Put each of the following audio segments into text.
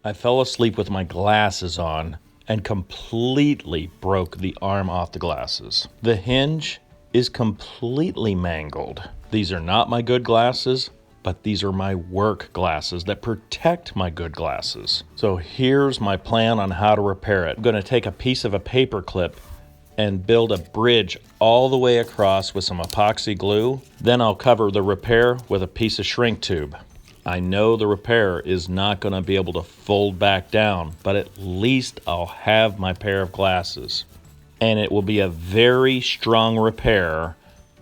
I fell asleep with my glasses on and completely broke the arm off the glasses. The hinge is completely mangled. These are not my good glasses, but these are my work glasses that protect my good glasses. So here's my plan on how to repair it. I'm going to take a piece of a paper clip and build a bridge all the way across with some epoxy glue. Then I'll cover the repair with a piece of shrink tube. I know the repair is not going to be able to fold back down, but at least I'll have my pair of glasses. And it will be a very strong repair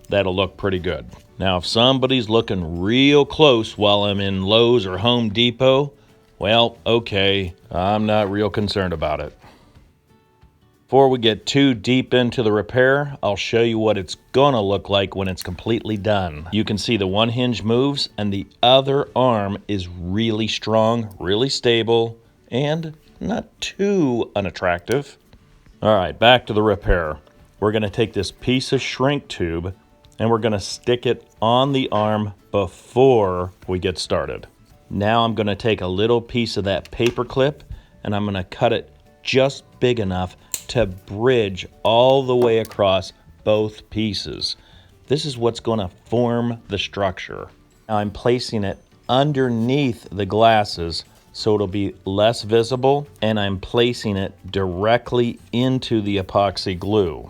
that'll look pretty good. Now, if somebody's looking real close while I'm in Lowe's or Home Depot, well, okay, I'm not real concerned about it. Before we get too deep into the repair, I'll show you what it's gonna look like when it's completely done. You can see the one hinge moves and the other arm is really strong, really stable, and not too unattractive. All right, back to the repair. We're gonna take this piece of shrink tube and we're gonna stick it on the arm before we get started. Now I'm gonna take a little piece of that paper clip and I'm gonna cut it just big enough to bridge all the way across both pieces. This is what's going to form the structure. Now I'm placing it underneath the glasses so it'll be less visible, and I'm placing it directly into the epoxy glue.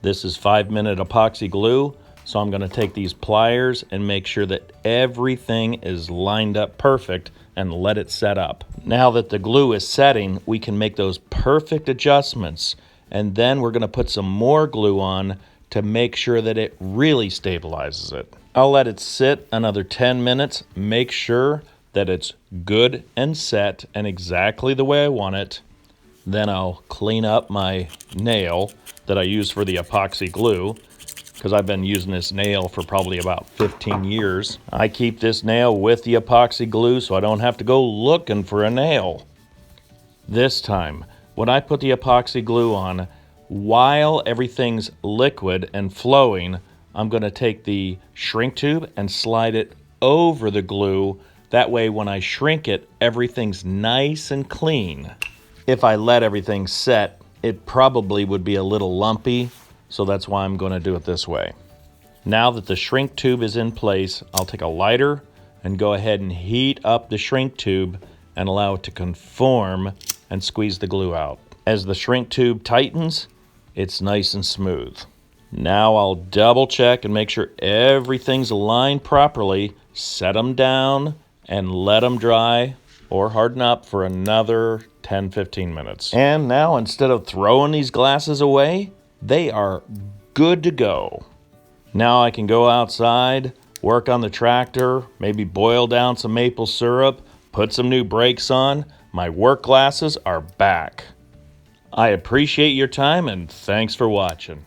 This is 5-minute epoxy glue, so I'm going to take these pliers and make sure that everything is lined up perfect and let it set up. Now that the glue is setting, we can make those perfect adjustments, and then we're going to put some more glue on to make sure that it really stabilizes it. I'll let it sit another 10 minutes, make sure that it's good and set and exactly the way I want it. Then I'll clean up my nail that I use for the epoxy glue, because I've been using this nail for probably about 15 years. I keep this nail with the epoxy glue so I don't have to go looking for a nail. This time, when I put the epoxy glue on, while everything's liquid and flowing, I'm going to take the shrink tube and slide it over the glue. That way when I shrink it, everything's nice and clean. If I let everything set, it probably would be a little lumpy, so that's why I'm going to do it this way. Now that the shrink tube is in place, I'll take a lighter and go ahead and heat up the shrink tube and allow it to conform and squeeze the glue out. As the shrink tube tightens, it's nice and smooth. Now I'll double check and make sure everything's aligned properly, set them down, and let them dry or harden up for another 10-15 minutes. And now, instead of throwing these glasses away, they are good to go. Now I can go outside, work on the tractor, maybe boil down some maple syrup, put some new brakes on. My work glasses are back. I appreciate your time and thanks for watching.